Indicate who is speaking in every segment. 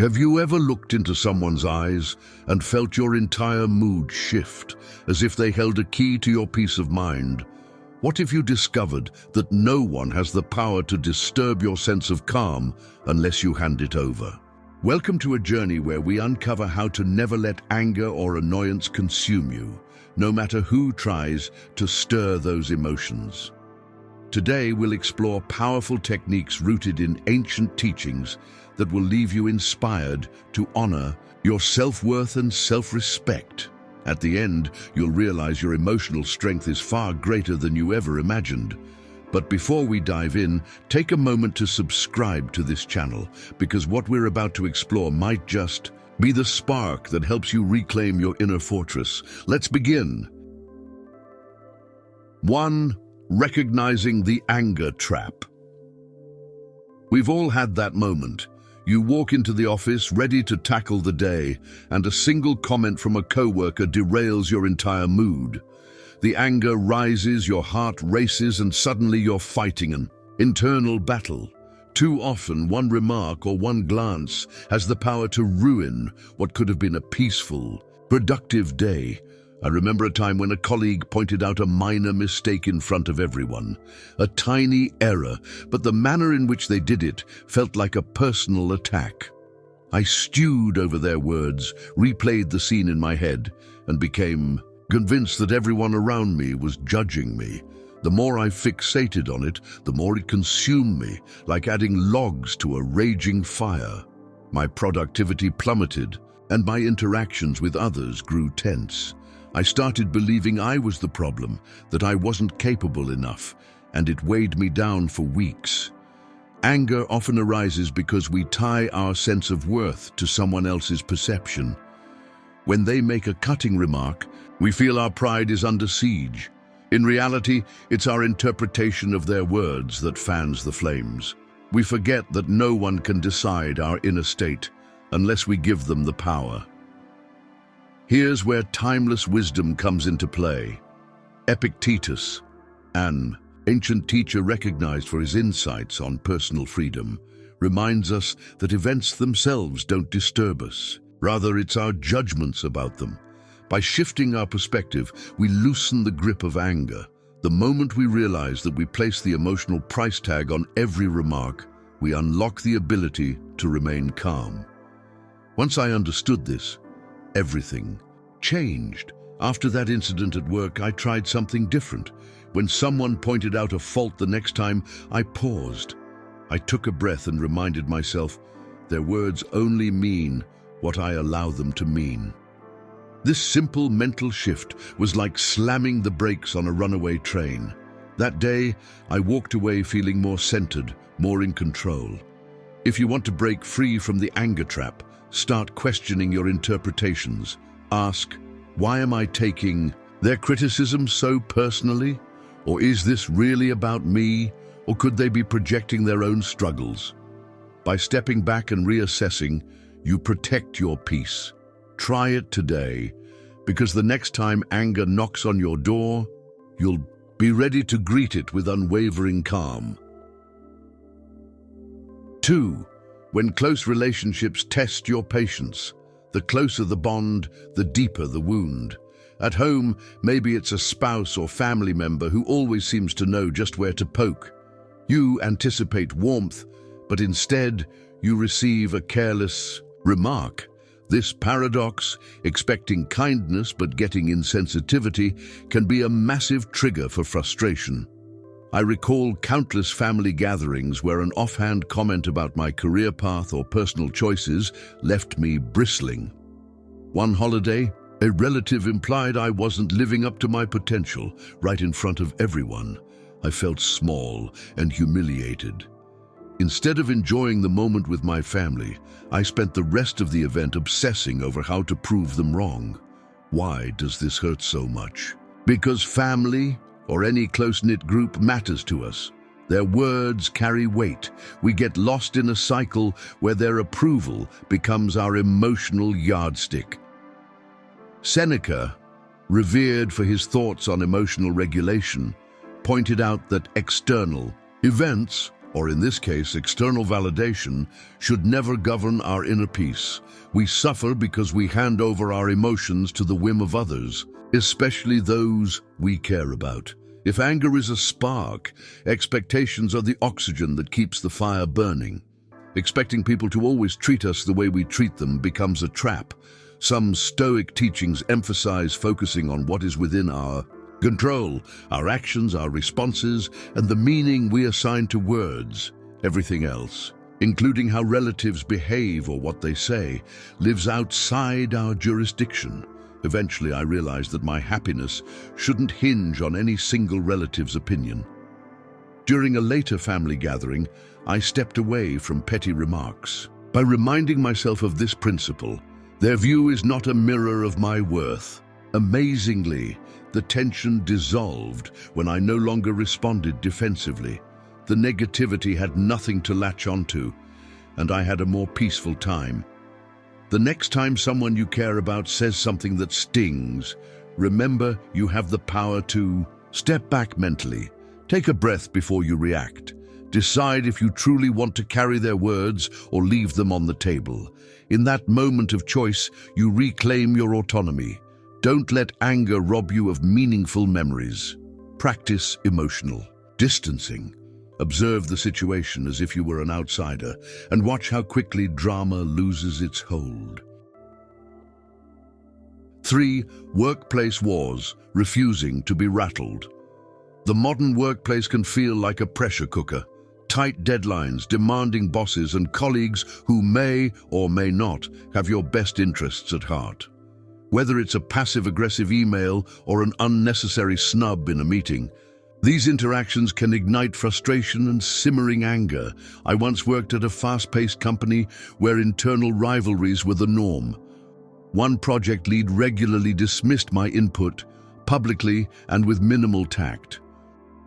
Speaker 1: Have you ever looked into someone's eyes and felt your entire mood shift, as if they held a key to your peace of mind? What if you discovered that no one has the power to disturb your sense of calm unless you hand it over? Welcome to a journey where we uncover how to never let anger or annoyance consume you, no matter who tries to stir those emotions. Today, we'll explore powerful techniques rooted in ancient teachings that will leave you inspired to honor your self-worth and self-respect. At the end, you'll realize your emotional strength is far greater than you ever imagined. But before we dive in, take a moment to subscribe to this channel, because what we're about to explore might just be the spark that helps you reclaim your inner fortress. Let's begin. 1. Recognizing the anger trap. We've all had that moment. You walk into the office ready to tackle the day, and a single comment from a coworker derails your entire mood. The anger rises, your heart races, and suddenly you're fighting an internal battle. Too often, one remark or one glance has the power to ruin what could have been a peaceful, productive day. I remember a time when a colleague pointed out a minor mistake in front of everyone. A tiny error, but the manner in which they did it felt like a personal attack. I stewed over their words, replayed the scene in my head, and became convinced that everyone around me was judging me. The more I fixated on it, the more it consumed me, like adding logs to a raging fire. My productivity plummeted, and my interactions with others grew tense. I started believing I was the problem, that I wasn't capable enough, and it weighed me down for weeks. Anger often arises because we tie our sense of worth to someone else's perception. When they make a cutting remark, we feel our pride is under siege. In reality, it's our interpretation of their words that fans the flames. We forget that no one can decide our inner state unless we give them the power. Here's where timeless wisdom comes into play. Epictetus, an ancient teacher recognized for his insights on personal freedom, reminds us that events themselves don't disturb us. Rather, it's our judgments about them. By shifting our perspective, we loosen the grip of anger. The moment we realize that we place the emotional price tag on every remark, we unlock the ability to remain calm. Once I understood this, everything changed. After that incident at work, I tried something different. When someone pointed out a fault the next time, I paused. I took a breath and reminded myself, their words only mean what I allow them to mean. This simple mental shift was like slamming the brakes on a runaway train. That day, I walked away feeling more centered, more in control. If you want to break free from the anger trap, start questioning your interpretations. Ask, why am I taking their criticism so personally? Or is this really about me? Or could they be projecting their own struggles? By stepping back and reassessing, you protect your peace. Try it today, because the next time anger knocks on your door, you'll be ready to greet it with unwavering calm. 2. When close relationships test your patience. The closer the bond, the deeper the wound. At home, maybe it's a spouse or family member who always seems to know just where to poke. You anticipate warmth, but instead you receive a careless remark. This paradox, expecting kindness but getting insensitivity, can be a massive trigger for frustration. I recall countless family gatherings where an offhand comment about my career path or personal choices left me bristling. One holiday, a relative implied I wasn't living up to my potential right in front of everyone. I felt small and humiliated. Instead of enjoying the moment with my family, I spent the rest of the event obsessing over how to prove them wrong. Why does this hurt so much? Because family, or any close-knit group, matters to us. Their words carry weight. We get lost in a cycle where their approval becomes our emotional yardstick. Seneca, revered for his thoughts on emotional regulation, pointed out that external events or in this case, external validation, should never govern our inner peace. We suffer because we hand over our emotions to the whim of others, especially those we care about. If anger is a spark, expectations are the oxygen that keeps the fire burning. Expecting people to always treat us the way we treat them becomes a trap. Some Stoic teachings emphasize focusing on what is within our control, our actions, our responses, and the meaning we assign to words. Everything else, including how relatives behave or what they say, lives outside our jurisdiction. Eventually, I realized that my happiness shouldn't hinge on any single relative's opinion. During a later family gathering, I stepped away from petty remarks. By reminding myself of this principle, their view is not a mirror of my worth. Amazingly, the tension dissolved when I no longer responded defensively. The negativity had nothing to latch onto, and I had a more peaceful time. The next time someone you care about says something that stings, remember you have the power to step back mentally. Take a breath before you react. Decide if you truly want to carry their words or leave them on the table. In that moment of choice, you reclaim your autonomy. Don't let anger rob you of meaningful memories. Practice emotional distancing. Observe the situation as if you were an outsider and watch how quickly drama loses its hold. 3. Workplace wars, refusing to be rattled. The modern workplace can feel like a pressure cooker. Tight deadlines, demanding bosses, and colleagues who may or may not have your best interests at heart. Whether it's a passive-aggressive email or an unnecessary snub in a meeting, these interactions can ignite frustration and simmering anger. I once worked at a fast-paced company where internal rivalries were the norm. One project lead regularly dismissed my input, publicly and with minimal tact.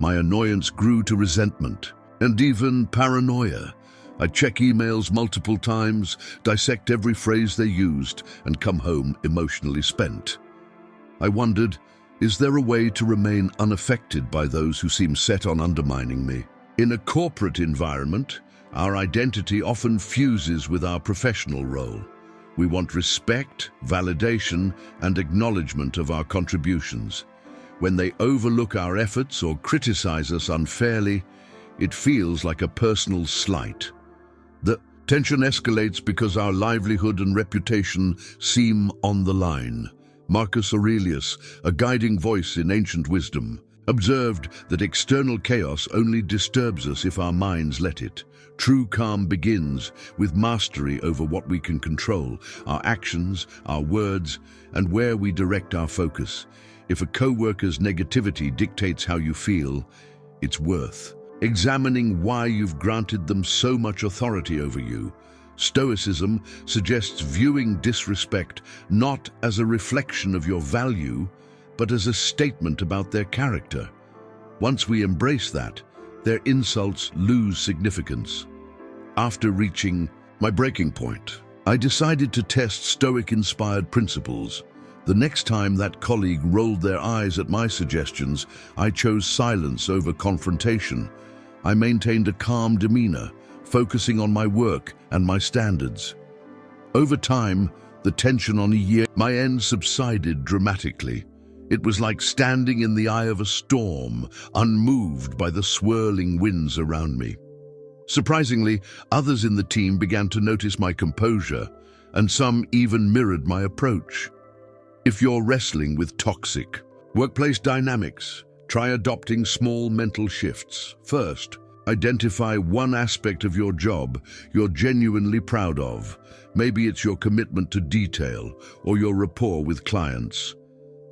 Speaker 1: My annoyance grew to resentment and even paranoia. I'd check emails multiple times, dissect every phrase they used, and come home emotionally spent. I wondered, is there a way to remain unaffected by those who seem set on undermining me? In a corporate environment, our identity often fuses with our professional role. We want respect, validation, and acknowledgement of our contributions. When they overlook our efforts or criticize us unfairly, it feels like a personal slight. The tension escalates because our livelihood and reputation seem on the line. Marcus Aurelius, a guiding voice in ancient wisdom, observed that external chaos only disturbs us if our minds let it. True calm begins with mastery over what we can control, our actions, our words, and where we direct our focus. If a coworker's negativity dictates how you feel, it's worth examining why you've granted them so much authority over you. Stoicism suggests viewing disrespect not as a reflection of your value, but as a statement about their character. Once we embrace that, their insults lose significance. After reaching my breaking point, I decided to test stoic-inspired principles. The next time that colleague rolled their eyes at my suggestions, I chose silence over confrontation. I maintained a calm demeanor, focusing on my work and my standards. Over time, the tension on my end subsided dramatically. It was like standing in the eye of a storm, unmoved by the swirling winds around me. Surprisingly, others in the team began to notice my composure, and some even mirrored my approach. If you're wrestling with toxic workplace dynamics, try adopting small mental shifts. First, identify one aspect of your job you're genuinely proud of. Maybe it's your commitment to detail or your rapport with clients.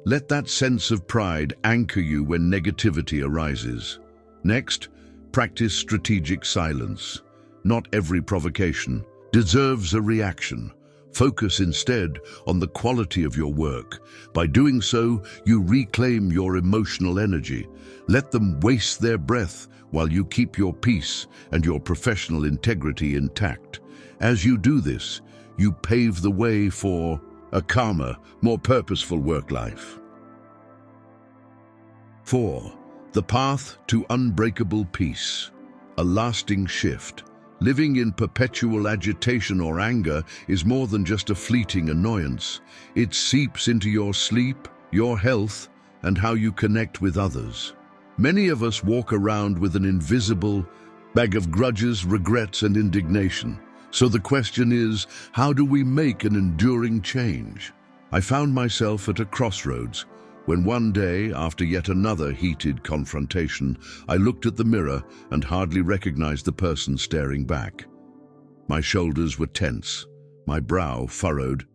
Speaker 1: Let that sense of pride anchor you when negativity arises. Next, practice strategic silence. Not every provocation deserves a reaction. Focus instead on the quality of your work. By doing so, you reclaim your emotional energy. Let them waste their breath while you keep your peace and your professional integrity intact. As you do this, you pave the way for a calmer, more purposeful work life. 4. The path to unbreakable peace. a lasting shift. Living in perpetual agitation or anger is more than just a fleeting annoyance. It seeps into your sleep, your health, and how you connect with others. Many of us walk around with an invisible bag of grudges, regrets, and indignation. So the question is, how do we make an enduring change? I found myself at a crossroads when one day, after yet another heated confrontation, I looked at the mirror and hardly recognized the person staring back. My shoulders were tense, my brow furrowed,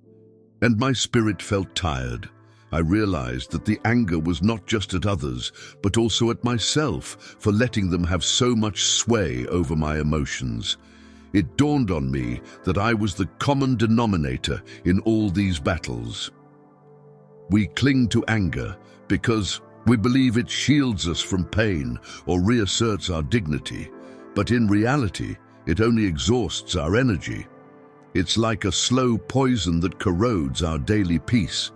Speaker 1: and my spirit felt tired. I realized that the anger was not just at others, but also at myself for letting them have so much sway over my emotions. It dawned on me that I was the common denominator in all these battles. We cling to anger because we believe it shields us from pain or reasserts our dignity, but in reality, it only exhausts our energy. It's like a slow poison that corrodes our daily peace.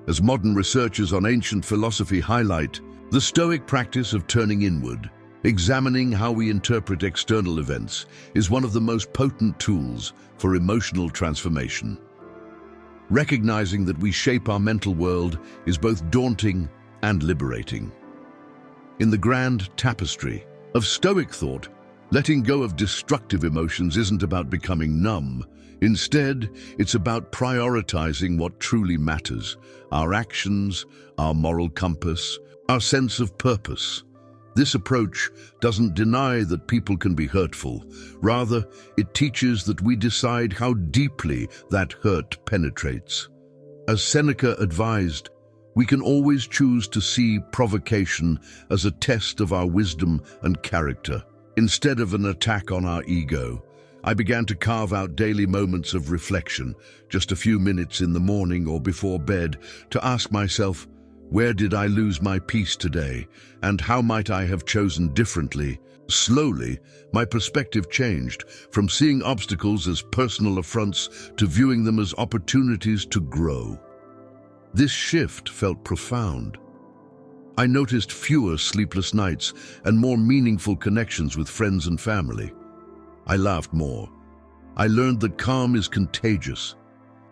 Speaker 1: As modern researchers on ancient philosophy highlight, the Stoic practice of turning inward, examining how we interpret external events, is one of the most potent tools for emotional transformation. Recognizing that we shape our mental world is both daunting and liberating. In the grand tapestry of Stoic thought, letting go of destructive emotions isn't about becoming numb. Instead, it's about prioritizing what truly matters: our actions, our moral compass, our sense of purpose. This approach doesn't deny that people can be hurtful. Rather, it teaches that we decide how deeply that hurt penetrates. As Seneca advised, we can always choose to see provocation as a test of our wisdom and character, instead of an attack on our ego. I began to carve out daily moments of reflection, just a few minutes in the morning or before bed, to ask myself, where did I lose my peace today, and how might I have chosen differently? Slowly, my perspective changed, from seeing obstacles as personal affronts to viewing them as opportunities to grow. This shift felt profound. I noticed fewer sleepless nights and more meaningful connections with friends and family. I laughed more. I learned that calm is contagious.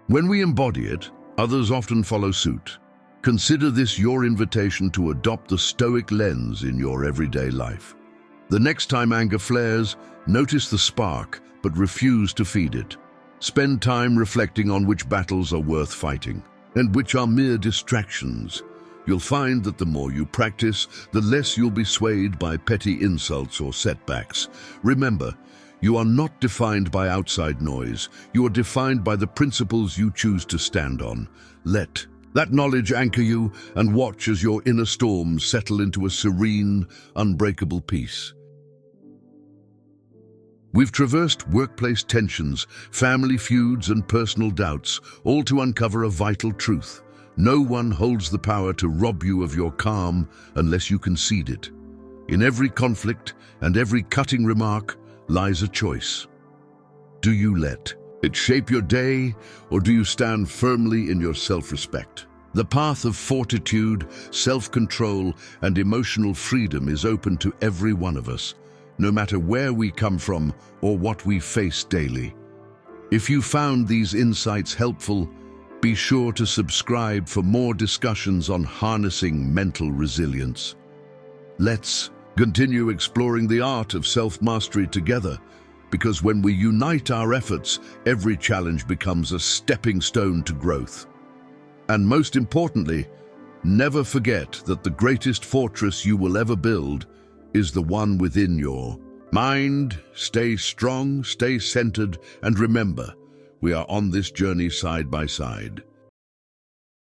Speaker 1: When we embody it, others often follow suit. Consider this your invitation to adopt the Stoic lens in your everyday life. The next time anger flares, notice the spark, but refuse to feed it. Spend time reflecting on which battles are worth fighting and which are mere distractions. You'll find that the more you practice, the less you'll be swayed by petty insults or setbacks. Remember, you are not defined by outside noise. You are defined by the principles you choose to stand on. Let that knowledge anchor you, and watch as your inner storms settle into a serene, unbreakable peace. We've traversed workplace tensions, family feuds, and personal doubts, all to uncover a vital truth. No one holds the power to rob you of your calm unless you concede it. In every conflict and every cutting remark lies a choice. Do you let it shape your day, or do you stand firmly in your self-respect? The path of fortitude, self-control, and emotional freedom is open to every one of us, no matter where we come from or what we face daily. If you found these insights helpful, be sure to subscribe for more discussions on harnessing mental resilience. Let's continue exploring the art of self-mastery together, because when we unite our efforts, every challenge becomes a stepping stone to growth. And most importantly, never forget that the greatest fortress you will ever build is the one within your mind. Stay strong, stay centered, and remember, we are on this journey side by side.